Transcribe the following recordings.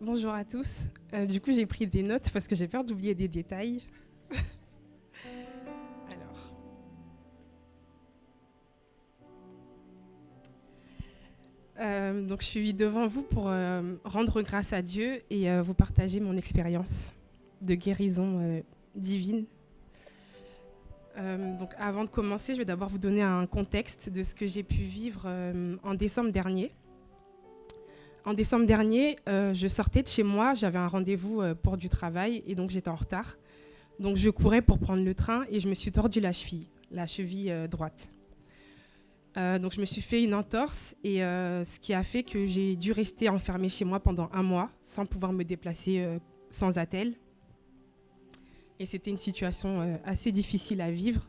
Bonjour à tous. Du coup, j'ai pris des notes parce que j'ai peur d'oublier des détails. Donc, je suis devant vous pour rendre grâce à Dieu et vous partager mon expérience de guérison divine. Donc, avant de commencer, je vais d'abord vous donner un contexte de ce que j'ai pu vivre en décembre dernier. En décembre dernier, je sortais de chez moi, j'avais un rendez-vous pour du travail et donc j'étais en retard. Donc je courais pour prendre le train et je me suis tordu la cheville droite. Donc je me suis fait une entorse et ce qui a fait que j'ai dû rester enfermée chez moi pendant 1 mois sans pouvoir me déplacer sans attelle. Et c'était une situation assez difficile à vivre.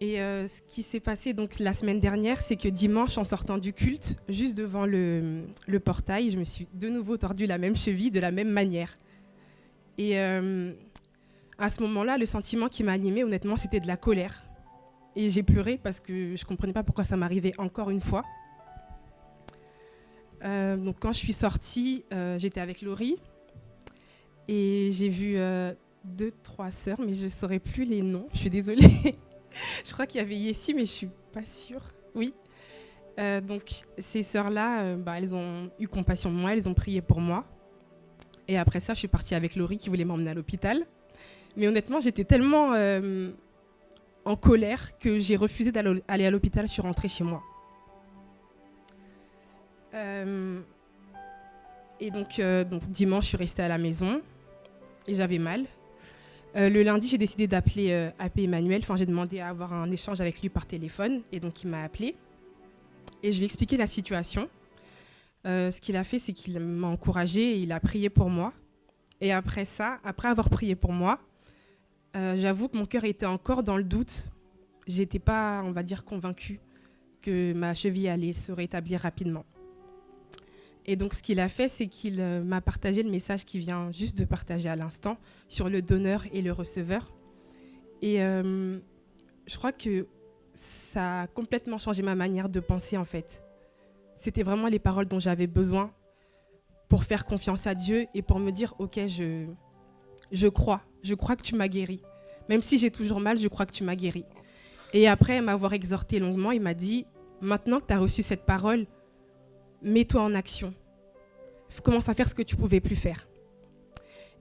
Et ce qui s'est passé donc la semaine dernière, c'est que dimanche, en sortant du culte, juste devant le portail, je me suis de nouveau tordu la même cheville de la même manière. Et à ce moment-là, le sentiment qui m'a animée, honnêtement, c'était de la colère. Et j'ai pleuré parce que je ne comprenais pas pourquoi ça m'arrivait encore une fois. Donc quand je suis sortie, j'étais avec Laurie et j'ai vu 2-3 sœurs, mais je ne saurais plus les noms, je suis désolée. Je crois qu'il y avait Yessi, mais je ne suis pas sûre. Oui. Donc, ces sœurs-là, elles ont eu compassion de moi, elles ont prié pour moi. Et après ça, je suis partie avec Laurie qui voulait m'emmener à l'hôpital. Mais honnêtement, j'étais tellement en colère que j'ai refusé d'aller à l'hôpital. Je suis rentrée chez moi. Et donc, dimanche, je suis restée à la maison et j'avais mal. Le lundi, j'ai décidé d'appeler AP Emmanuel. Enfin, j'ai demandé à avoir un échange avec lui par téléphone. Et donc, il m'a appelé. Et je lui ai expliqué la situation. Ce qu'il a fait, c'est qu'il m'a encouragée et il a prié pour moi. Et après ça, après avoir prié pour moi, j'avoue que mon cœur était encore dans le doute. J'étais pas, on va dire, convaincue que ma cheville allait se rétablir rapidement. Et donc, ce qu'il a fait, c'est qu'il m'a partagé le message qu'il vient juste de partager à l'instant sur le donneur et le receveur. Et je crois que ça a complètement changé ma manière de penser, en fait. C'était vraiment les paroles dont j'avais besoin pour faire confiance à Dieu et pour me dire, OK, je crois que tu m'as guéri. Même si j'ai toujours mal, je crois que tu m'as guéri. Et après m'avoir exhorté longuement, il m'a dit, maintenant que tu as reçu cette parole, mets-toi en action. Commence à faire ce que tu ne pouvais plus faire.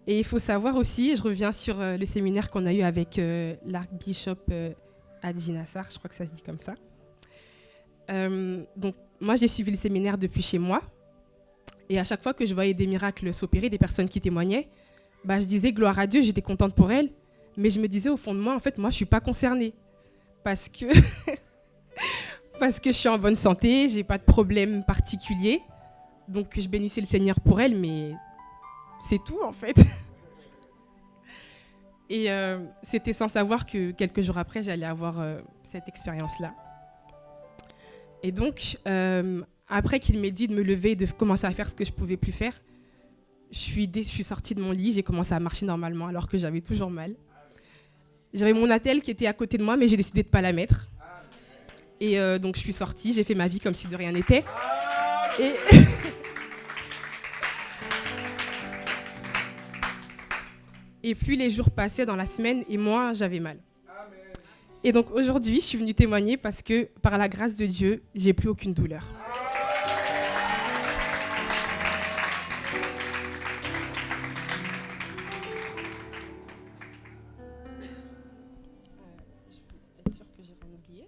Et il faut savoir aussi, je reviens sur le séminaire qu'on a eu avec l'archbishop Hadji Nassar, je crois que ça se dit comme ça. Donc, moi, j'ai suivi le séminaire depuis chez moi. Et à chaque fois que je voyais des miracles s'opérer, des personnes qui témoignaient, je disais gloire à Dieu, j'étais contente pour elles. Mais je me disais au fond de moi, en fait, moi, je ne suis pas concernée. Parce que je suis en bonne santé, je n'ai pas de problème particulier. Donc, je bénissais le Seigneur pour elles, mais c'est tout, en fait. Et c'était sans savoir que quelques jours après, j'allais avoir cette expérience-là. Et donc, après qu'il m'ait dit de me lever et de commencer à faire ce que je ne pouvais plus faire, je suis sortie de mon lit, j'ai commencé à marcher normalement alors que j'avais toujours mal. J'avais mon attelle qui était à côté de moi, mais j'ai décidé de ne pas la mettre. Et donc, je suis sortie, j'ai fait ma vie comme si de rien n'était. Et... Et plus les jours passaient dans la semaine, et moins j'avais mal. Et donc aujourd'hui, je suis venue témoigner parce que, par la grâce de Dieu, j'ai plus aucune douleur. Je peux être sûre que j'ai rien oublié.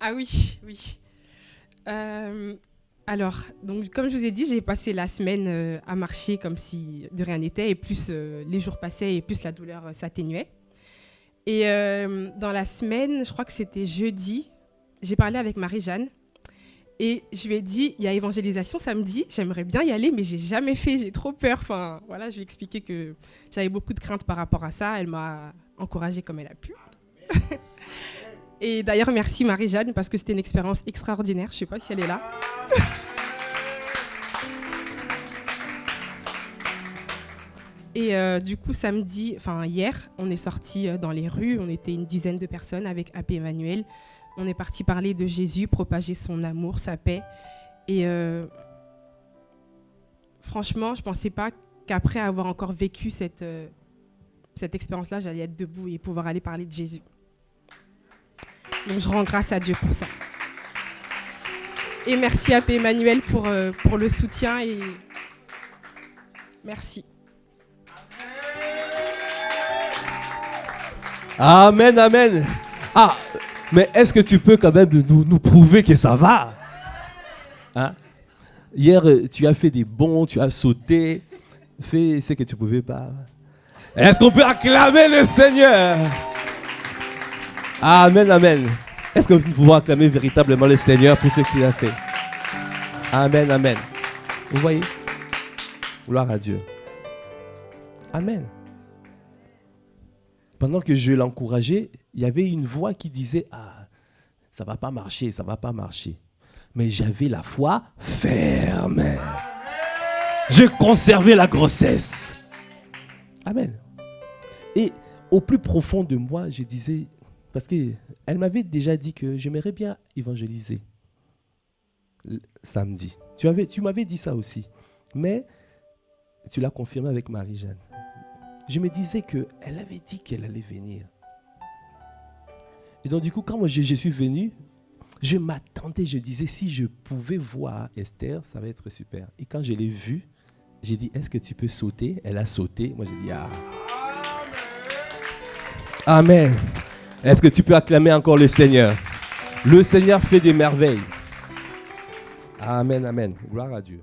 Ah oui. Alors, donc, comme je vous ai dit, j'ai passé la semaine à marcher comme si de rien n'était, et plus les jours passaient et plus la douleur s'atténuait. Et dans la semaine, je crois que c'était jeudi, j'ai parlé avec Marie-Jeanne et je lui ai dit, il y a évangélisation samedi, j'aimerais bien y aller, mais j'ai jamais fait, j'ai trop peur. Enfin, voilà, je lui ai expliqué que j'avais beaucoup de craintes par rapport à ça. Elle m'a encouragée comme elle a pu. Et d'ailleurs, merci Marie-Jeanne, parce que c'était une expérience extraordinaire. Je ne sais pas si elle est là. Et du coup, hier, on est sortis dans les rues. On était une dizaine de personnes avec AP Emmanuel. On est parti parler de Jésus, propager son amour, sa paix. Et franchement, je ne pensais pas qu'après avoir encore vécu cette expérience-là, j'allais être debout et pouvoir aller parler de Jésus. Donc je rends grâce à Dieu pour ça. Et merci à AP Emmanuel pour le soutien. Et merci. Amen, amen. Ah, mais est-ce que tu peux quand même nous prouver que ça va? Hein? Hier, tu as fait des bonds, tu as sauté, fait ce que tu ne pouvais pas. Est-ce qu'on peut acclamer le Seigneur? Amen, amen. Est-ce que nous pouvons acclamer véritablement le Seigneur pour ce qu'il a fait? Amen, amen. Vous voyez? Gloire à Dieu. Amen. Pendant que je l'encourageais, il y avait une voix qui disait « Ah, ça ne va pas marcher, ça ne va pas marcher. » Mais j'avais la foi ferme. Je conservais la grossesse. Amen. Et au plus profond de moi, je disais, parce qu'elle m'avait déjà dit que j'aimerais bien évangéliser samedi. Tu m'avais dit ça aussi. Mais tu l'as confirmé avec Marie-Jeanne. Je me disais qu'elle avait dit qu'elle allait venir. Et donc du coup, quand moi je suis venu, je m'attendais, je disais, si je pouvais voir Esther, ça va être super. Et quand je l'ai vue, j'ai dit, est-ce que tu peux sauter? Elle a sauté. Moi, j'ai dit, ah. Amen. Est-ce que tu peux acclamer encore le Seigneur? Le Seigneur fait des merveilles. Amen, amen. Gloire à Dieu.